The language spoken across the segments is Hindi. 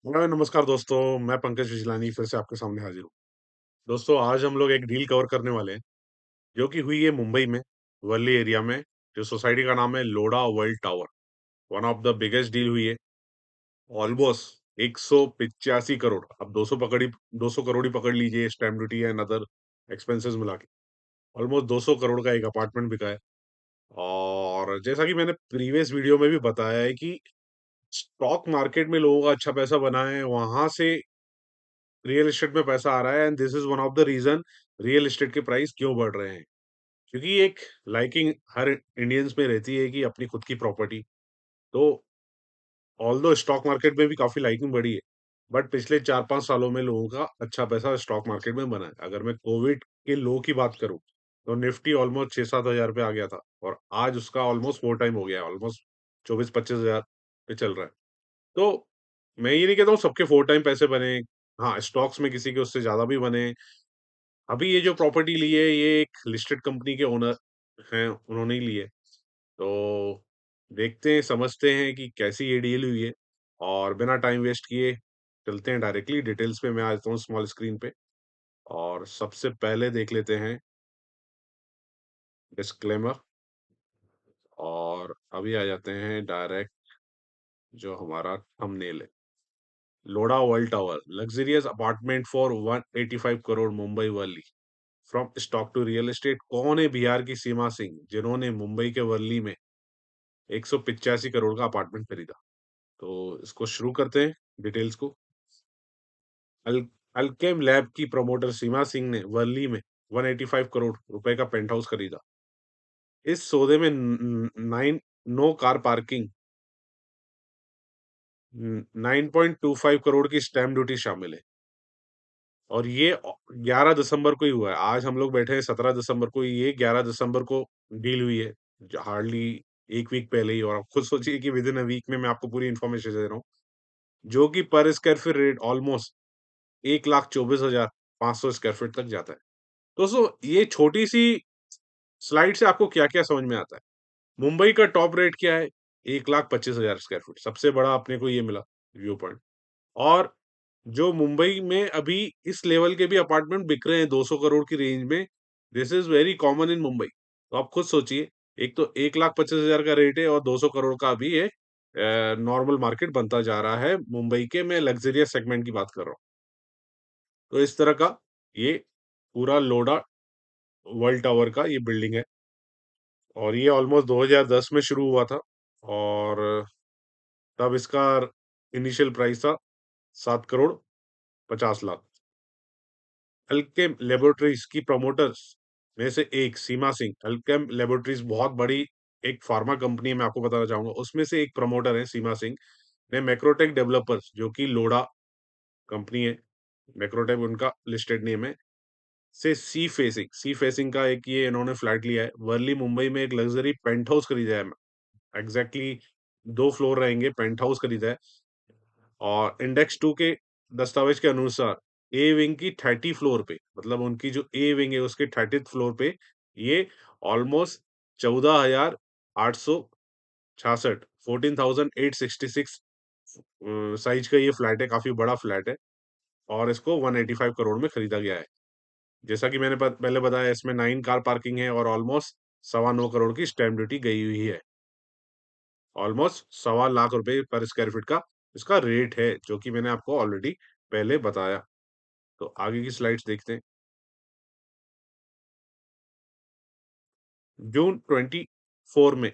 नमस्कार दोस्तों, मैं पंकज विजलानी फिर से आपके सामने हाजिर हूँ। दोस्तों, आज हम लोग एक डील कवर करने वाले हैं, जो कि हुई है मुंबई में, वर्ली एरिया में, जो सोसाइटी का नाम है Lodha world tower. One of the biggest deal हुई है, ऑलमोस्ट 185 करोड़। अब 200 करोड़ ही पकड़ लीजिए, stamp duty and other expenses मिला के। ऑलमोस्ट 200 करोड़ का एक अपार्टमेंट बिका है। और जैसा कि मैंने प्रीवियस वीडियो में भी बताया है कि स्टॉक मार्केट में लोगों का अच्छा पैसा बना है, वहां से रियल एस्टेट में पैसा आ रहा है and this is one of the reason real estate के प्राइस क्यों बढ़ रहे हैं। क्योंकि एक लाइकिंग हर इंडियंस में रहती है कि अपनी खुद की प्रॉपर्टी। तो ऑल्दो स्टॉक मार्केट में भी काफी लाइकिंग बढ़ी है, बट पिछले 4-5 सालों में लोगों का अच्छा पैसा स्टॉक मार्केट में बना है। अगर मैं कोविड के लो की बात करूं, तो निफ्टी ऑलमोस्ट 6-7 हजार पे आ गया था और आज उसका ऑलमोस्ट 4 टाइम हो गया है, ऑलमोस्ट 24-25 हजार पे चल रहा है। तो मैं ये नहीं कहता हूँ सबके 4 टाइम पैसे बने। हाँ, स्टॉक्स में किसी के उससे ज्यादा भी बने। अभी ये जो प्रॉपर्टी ली है, ये एक लिस्टेड कंपनी के ओनर हैं, उन्होंने ही ली है। तो देखते हैं, समझते हैं कि कैसी ये डील हुई है। और बिना टाइम वेस्ट किए चलते हैं डायरेक्टली डिटेल्स पे। मैं आ जाता हूँ स्मॉल स्क्रीन पे और सबसे पहले देख लेते हैं डिस्क्लेमर। और अभी आ जाते हैं डायरेक्ट जो हमारा थंबनेल है। Lodha world tower luxurious apartment for 185 crore Mumbai Worli. From stock to real estate. कौन है बिहार की सीमा सिंह, जिन्होंने मुंबई के वर्ली में 185 करोड़ का अपार्टमेंट खरीदा? तो इसको शुरू करते हैं डिटेल्स को। अल अल्केम लैब की प्रमोटर सीमा सिंह ने वर्ली में 185 करोड़ रुपए का पेंट हाउस खरीदा। इस सौदे में 9 कार पार्किंग, 9.25 करोड़ की स्टैम्प ड्यूटी शामिल है। और ये 11 दिसंबर को ही हुआ है। आज हम लोग बैठे हैं 17 दिसंबर को, ये 11 दिसंबर को डील हुई है, हार्डली एक वीक पहले ही। और आप खुद सोचिए कि विद इन अ वीक में मैं आपको पूरी इन्फॉर्मेशन दे रहा हूँ, जो कि पर square feet rate almost 1,24,500 square feet तक जाता है। दोस्तों, ये छोटी सी स्लाइड से आपको क्या क्या समझ में आता है? मुंबई का टॉप रेट क्या है? 1,25,000 स्क्वायर फीट, सबसे बड़ा अपने को ये मिला व्यू पॉइंट। और जो मुंबई में अभी इस लेवल के भी अपार्टमेंट बिक रहे हैं 200 करोड़ की रेंज में, this is very common in Mumbai. तो आप खुद सोचिए, एक तो 1,25,000 का रेट है और 200 करोड़ का अभी एक नॉर्मल मार्केट बनता जा रहा है मुंबई के। मैं लग्जरियस सेगमेंट की बात कर रहा हूँ। तो इस तरह का ये पूरा लोडा वर्ल्ड टावर का ये बिल्डिंग है। और ये ऑलमोस्ट 2010 में शुरू हुआ था और तब इसका इनिशियल प्राइस था 7 करोड़ 50 लाख। अल्केम लेबोरेटरीज की प्रमोटर्स में से एक सीमा सिंह। अल्केम लेबोरेटरीज बहुत बड़ी एक फार्मा कंपनी है, मैं आपको बताना चाहूंगा। उसमें से एक प्रमोटर है सीमा सिंह ने मैक्रोटेक डेवलपर्स, जो कि लोडा कंपनी है, मैक्रोटेक उनका लिस्टेड नेम है, से सी फेसिंग का एक ये इन्होंने फ्लैट लिया है वर्ली मुंबई में। एक लग्जरी पेंट हाउस खरीदा है, एग्जैक्टली 2 फ्लोर रहेंगे, पेंट हाउस खरीदा है। और इंडेक्स 2 के दस्तावेज के अनुसार ए विंग की 30 फ्लोर पे, मतलब उनकी जो ए विंग है उसके 30th फ्लोर पे ये ऑलमोस्ट 14,866 14,866 साइज का ये फ्लैट है, काफी बड़ा फ्लैट है। और इसको 185 करोड़ में खरीदा गया है। जैसा कि मैंने पहले बताया, इसमें 9 कार पार्किंग है और ऑलमोस्ट 9.25 करोड़ की स्टैम्प ड्यूटी गई हुई है। ऑलमोस्ट 1.25 लाख रुपए पर स्क्वायर फीट का इसका रेट है, जो कि मैंने आपको ऑलरेडी पहले बताया। तो आगे की स्लाइड्स देखते हैं। जून 24 में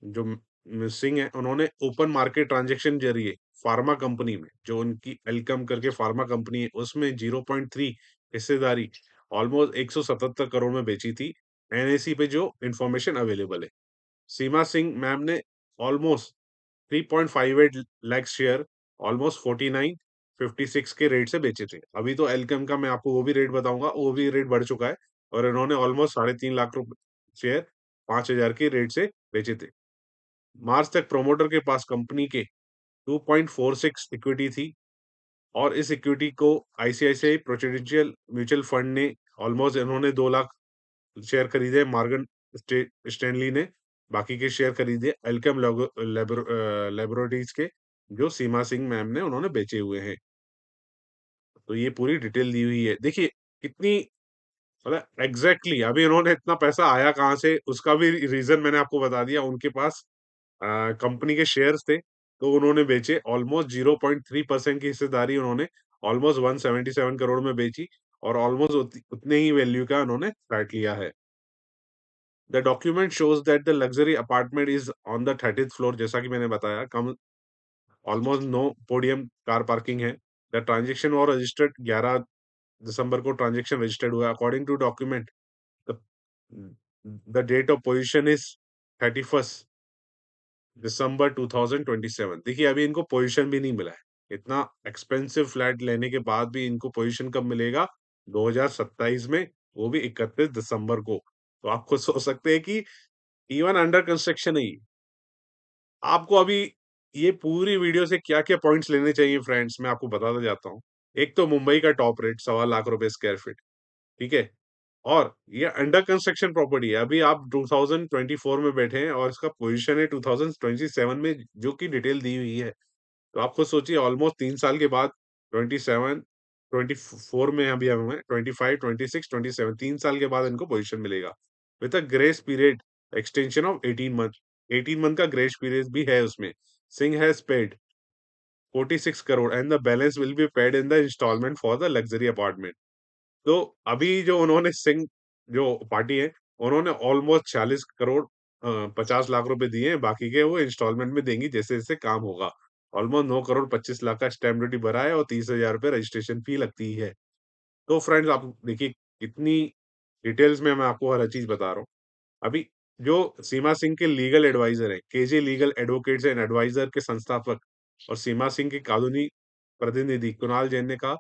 जो सिंह है, उन्होंने ओपन मार्केट ट्रांजैक्शन जरिए फार्मा कंपनी में, जो उनकी एल्कम करके फार्मा कंपनी है, उसमें 0.3 हिस्सेदारी ऑलमोस्ट 177 करोड़ में बेची थी। एनएसी पे जो इंफॉर्मेशन अवेलेबल है, सीमा सिंह मैम ने ऑलमोस्ट 3.58 लाख शेयर ऑलमोस्ट 49.56 के रेट से बेचे थे। अभी तो एल्केम का मैं आपको वो भी रेट बताऊंगा, वो भी रेट बढ़ चुका है। और इन्होंने ऑलमोस्ट 3.5 लाख रुपए शेयर 5,000 के रेट से बेचे थे। मार्च तक प्रोमोटर के पास कंपनी के 2.46 इक्विटी थी। और इस इक्विटी को आईसीआईसीआई प्रोविडेंशियल म्यूचुअल फंड ने ऑलमोस्ट, इन्होंने 2 लाख शेयर खरीदे, मॉर्गन स्टैनली ने बाकी के शेयर खरीदे एल्केम लेबोरेटरीज के जो सीमा सिंह मैम ने उन्होंने बेचे हुए हैं। तो ये पूरी डिटेल दी हुई है। देखिए कितनी मतलब एग्ज़ैक्टली अभी इन्होंने इतना पैसा आया कहाँ से उसका भी रीज़न मैंने आपको बता दिया। उनके पास कंपनी के शेयर्स थे, तो उन्होंने बेचे ऑलमोस्ट 0.3% की हिस्सेदारी उन्होंने ऑलमोस्ट 177 करोड़ में बेची और ऑलमोस्ट उतने ही वैल्यू का उन्होंने फ्लैट लिया है। The document shows that the luxury apartment is on the 30th floor जैसा कि मैंने बताया कम almost no podium car parking है। द ट्रांज़ैक्शन वाज़ रजिस्टर्ड 11 दिसंबर को ट्रांज़ैक्शन रजिस्टर्ड हुआ according to document the the date of position is 31st December 2027 देखिए अभी इनको पोजीशन भी नहीं मिला है। इतना एक्सपेंसिव फ्लैट लेने के बाद भी इनको पोजीशन कब मिलेगा? 2027 में, वो भी 31 दिसंबर को। तो आप खुद सोच सकते हैं कि इवन अंडर कंस्ट्रक्शन है ये। आपको अभी ये पूरी वीडियो से क्या-क्या पॉइंट्स लेने चाहिए फ्रेंड्स, मैं आपको बताता जाता हूँ। एक तो मुंबई का टॉप रेट सवा लाख रुपए स्क्वायर फीट, ठीक है? और ये अंडर कंस्ट्रक्शन प्रॉपर्टी है। अभी आप 2024 में बैठे हैं और इसका पोजीशन है 2027 में जो कि डिटेल दी हुई है। तो आप खुद सोचिए ऑलमोस्ट 3 साल के बाद 27, 24 में अभी हम हैं, 25, 26, 27 3 साल के बाद इनको पोज़ीशन मिलेगा। With a grace period extension of 18 month 18 month का ग्रेस पीरियड भी है उसमें। Singh has paid 46 crore and the balance will be paid in the instalment for the luxury apartment. तो अभी जो उन्होंने सिंह जो पार्टी है, उन्होंने ऑलमोस्ट 46 करोड़ 50 लाख रुपए दिए हैं, बाकी के वो इंस्टॉलमेंट में देंगी जैसे-जैसे काम होगा। ऑलमोस्ट 9 करोड़ 25 लाख का स्टैम्प ड्यूटी भरा है और 30,000 रुपए रजिस्ट्रेशन फी लगती है। तो फ्रेंड्स आप देखिए कितनी डिटेल्स में मैं आपको हर चीज़ बता रहा हूँ। अभी जो सीमा सिंह के लीगल एडवाइज़र हैं, KJ legal advocates and adviser के संस्थापक और सीमा सिंह के कानूनी प्रतिनिधि कुणाल जैन ने कहा,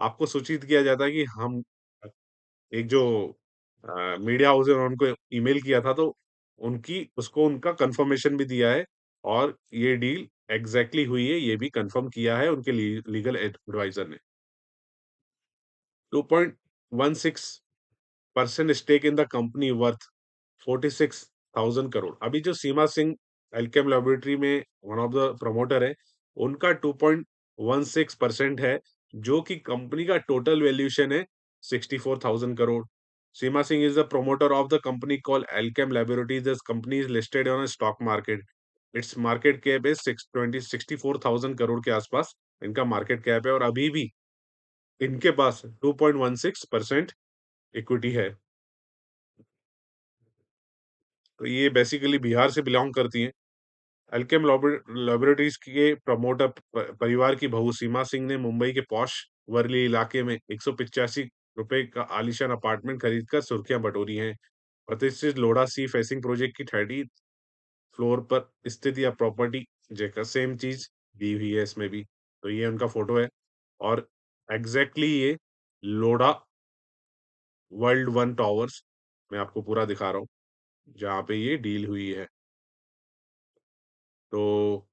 आपको सूचित किया जाता है कि हम एक जो मीडिया हाउस है उन्होंने उनको ईमेल किया था तो उनकी उसको उनका कन्फर्मेशन भी दिया है और ये डील एग्ज़ैक्टली हुई है, ये भी कन्फर्म किया है उनके लीगल एडवाइज़र ने। 2.16% stake in the company worth 46,000 crore. अभी जो सीमा सिंह एल्केम लैबोरेटरी में वन ऑफ द प्रमोटर है, उनका 2.16% है, जो कि कंपनी का टोटल वैल्यूएशन है 64,000 crore. Seema Singh is the promoter of the company called Alchem Laboratories. This company is listed on a stock market. Its market cap is 64,000 crore के आसपास इनका मार्केट कैप है और अभी भी इनके पास 2.16% इक्विटी है। तो ये बेसिकली बिहार से बिलॉन्ग करती हैं। अल्केम लैबोरेटरीज के प्रमोटर परिवार की बहू सीमा सिंह ने मुंबई के पॉश वर्ली इलाके में 185 रुपए का आलीशान अपार्टमेंट खरीदकर सुर्खियां बटोरी हैं। प्रतिष्ठित लोढ़ा सी फेसिंग प्रोजेक्ट की 30 फ्लोर पर स्थित यह प्रॉपर्टी जगह सेम चीज दी हुई है इसमें भी। तो ये उनका फोटो है और एग्जैक्टली ये लोढ़ा वर्ल्ड वन टावर्स मैं आपको पूरा दिखा रहा हूँ जहाँ पे ये डील हुई है। तो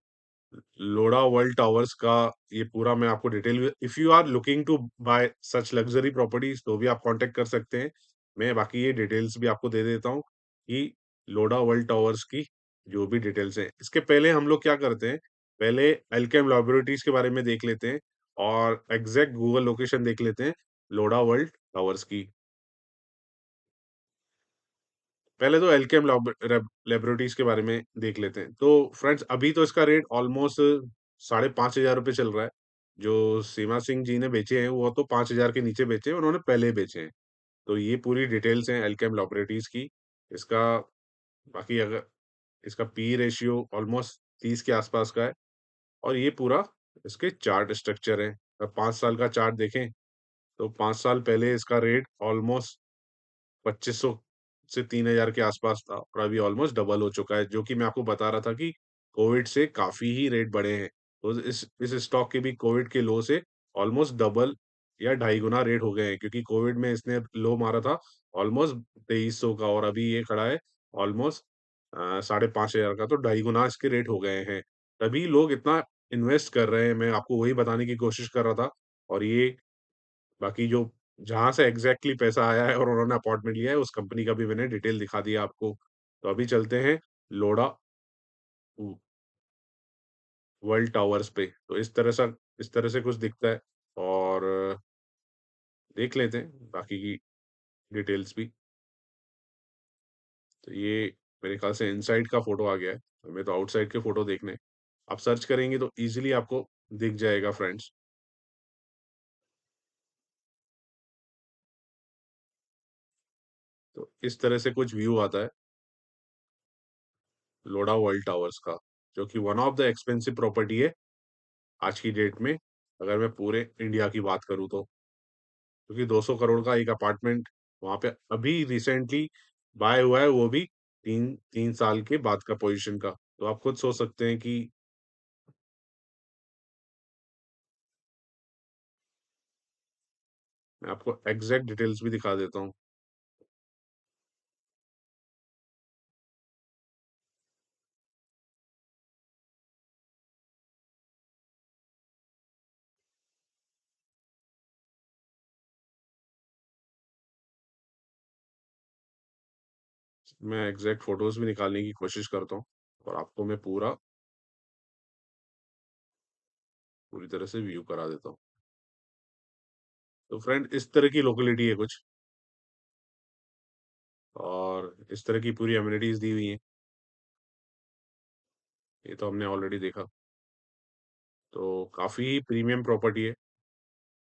लोढ़ा वर्ल्ड टावर्स का ये पूरा मैं आपको detail if you are looking to buy such luxury properties तो भी आप कांटेक्ट कर सकते हैं। मैं बाकी ये डिटेल्स भी आपको दे देता हूँ कि लोढ़ा वर्ल्ड टावर्स की जो भी डिटेल्स हैं। इसके पहले हम लोग क्या करते हैं, पहले अल्केम लैबोरेटरीज के बारे में देख लेते हैं और एग्जैक्ट गूगल लोकेशन देख लेते हैं लोढ़ा वर्ल्ड टावर्स की। पहले तो एल्केम लैबोरेटरीज के बारे में देख लेते हैं। तो फ्रेंड्स अभी तो इसका रेट ऑलमोस्ट साढ़े 5,000 रुपए चल रहा है। जो सीमा सिंह जी ने बेचे हैं, वो तो 5,000 के नीचे बेचे हैं, उन्होंने पहले ही बेचे हैं। तो ये पूरी डिटेल्स हैं एल्केम लैबोरेटरीज की। इसका बाकी अगर इसका पी रेशियो ऑलमोस्ट 30 के आसपास का है और ये पूरा इसके चार्ट स्ट्रक्चर है। अब 5 साल का चार्ट देखें, तो 5 साल पहले इसका रेट ऑलमोस्ट 2500 से 3000 के आसपास था और अभी ऑलमोस्ट डबल हो चुका है, जो कि मैं आपको बता रहा था कि कोविड से काफ़ी ही रेट बढ़े हैं। तो इस स्टॉक के भी कोविड के लो से ऑलमोस्ट डबल या ढाई गुना रेट हो गए हैं क्योंकि कोविड में इसने लो मारा था ऑलमोस्ट 2300 का और अभी ये खड़ा है ऑलमोस्ट 5,500 का, तो ढाई गुना इसके रेट हो गए हैं। तभी लोग इतना इन्वेस्ट कर रहे हैं, मैं आपको वही बताने की कोशिश कर रहा था और ये बाकी जो जहाँ से एग्ज़ैक्टली पैसा आया है और उन्होंने अपार्टमेंट लिया है, उस कंपनी का भी मैंने डिटेल दिखा दिया आपको। तो अभी चलते हैं लोढ़ा उ वर्ल्ड टावर्स पे। तो इस तरह से कुछ दिखता है और देख लेते हैं बाकी की डिटेल्स भी। तो ये मेरे ख़्याल से इनसाइड का फ़ोटो आ गया है, हमें तो आउटसाइड के फ़ोटो देखने हैं। आप सर्च करेंगे तो ईज़िली आपको दिख जाएगा फ्रेंड्स। तो इस तरह से कुछ व्यू आता है लोडा वर्ल्ड टावर्स का, जो कि one of the expensive property है आज की डेट में, अगर मैं पूरे इंडिया की बात करूँ तो। क्योंकि 200 करोड़ का एक अपार्टमेंट वहाँ पे अभी रिसेंटली बाय हुआ है, वो भी 3 साल के बाद का पोज़ीशन का। तो आप खुद सोच सकते हैं कि मैं आपको एग्ज़ैक्ट डिटेल्स भी दिखा देता हूँ। मैं एग्ज़ैक्ट फ़ोटोज़ भी निकालने की कोशिश करता हूँ और आपको मैं पूरी तरह से व्यू करा देता हूँ। तो फ्रेंड इस तरह की लोकेलिटी है कुछ और इस तरह की पूरी एमिनिटीज़ दी हुई हैं। ये तो हमने ऑलरेडी देखा। तो काफ़ी प्रीमियम प्रॉपर्टी है,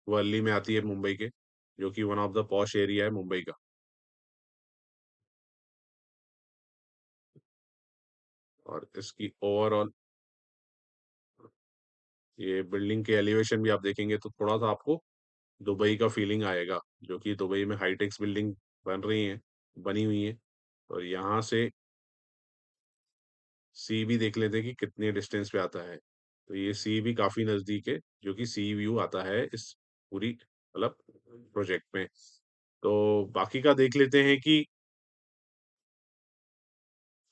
वर्ली में आती है मुंबई के, जो कि one of the posh area है मुंबई का। और इसकी ओवरऑल ये बिल्डिंग के एलिवेशन भी आप देखेंगे तो थोड़ा-सा आपको दुबई का फीलिंग आएगा, जो कि दुबई में हाईटेक्स बिल्डिंग बनी हुई हैं। और यहाँ से सी भी देख लेते हैं कि कितने डिस्टेंस पे आता है। तो ये सी भी काफ़ी नज़दीक है, जो कि सी व्यू आता है इस पूरी मतलब प्रोजेक्ट में। तो बाकी का देख लेते हैं कि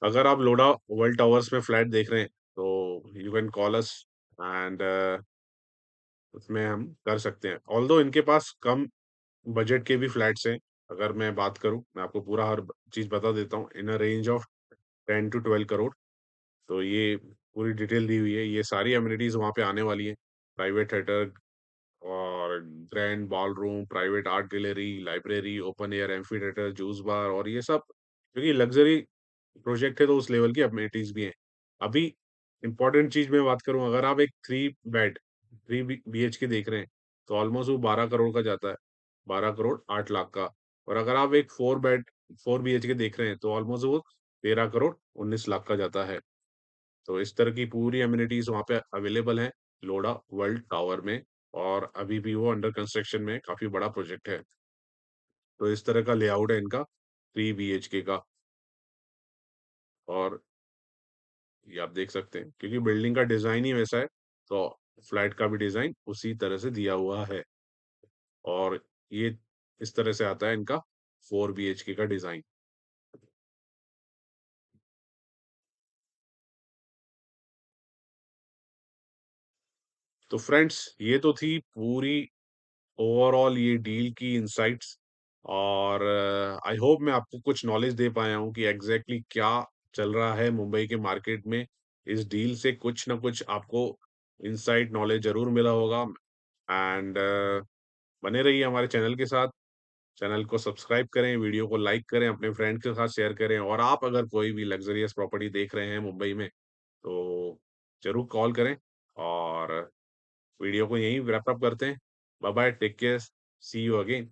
अगर आप लोडा वर्ल्ड टावर्स में फ्लैट देख रहे हैं, तो you can call us and उसमें हम कर सकते हैं। ऑल्दो इनके पास कम बजट के भी फ्लैट्स हैं, अगर मैं बात करूँ, मैं आपको पूरा हर चीज़ बता देता हूँ, in a range of 10 to 12 crore. तो ये पूरी डिटेल दी हुई है, ये सारी अमेनिटीज़ वहाँ पे आने वाली हैं। प्राइवेट थिएटर और grand ballroom, private art gallery, library, open air amphitheatre, juice bar और ये सब क्योंकि लग्ज़री प्रोजेक्ट है तो उस लेवल की अमेनिटीज़ भी हैं। अभी इम्पोर्टेंट चीज़ मैं बात करूँ, अगर आप एक 3 बेड 3 बीएचके देख रहे हैं, तो ऑलमोस्ट वो 12 करोड़ का जाता है, 12 करोड़ 8 लाख का। और अगर आप एक 4 बीएचके देख रहे हैं, तो ऑलमोस्ट वो 13 करोड़ 19 लाख का जाता है। तो इस तरह की पूरी अमेनिटीज़ वहाँ पे अवेलेबल हैं, लोडा वर्ल्ड टावर में और अभी भी वो अंडर कंस्ट्रक्शन में है, काफ़ी बड़ा प्रोजेक्ट है। तो इस तरह का लेआउट है इनका 3 बीएचके का और ये आप देख सकते हैं क्योंकि बिल्डिंग का डिज़ाइन ही वैसा है, तो फ्लैट का भी डिज़ाइन उसी तरह से दिया हुआ है और ये इस तरह से आता है इनका 4 बीएचके का डिज़ाइन। तो फ्रेंड्स ये तो थी पूरी ओवरऑल ये डील की इनसाइट्स और आई होप मैं आपको कुछ नॉलेज दे पाया हूँ कि एग्जैक्टली क्या चल रहा है मुंबई के मार्केट में। इस डील से कुछ ना कुछ आपको इनसाइट नॉलेज ज़रूर मिला होगा एंड बने रहिए हमारे चैनल के साथ। चैनल को सब्सक्राइब करें, वीडियो को लाइक करें, अपने फ्रेंड्स के साथ शेयर करें और आप अगर कोई भी लग्ज़रियस प्रॉपर्टी देख रहे हैं मुंबई में, तो ज़रूर कॉल करें और वीडियो को यहीं रैप अप करते हैं। Bye bye, take care, see you again.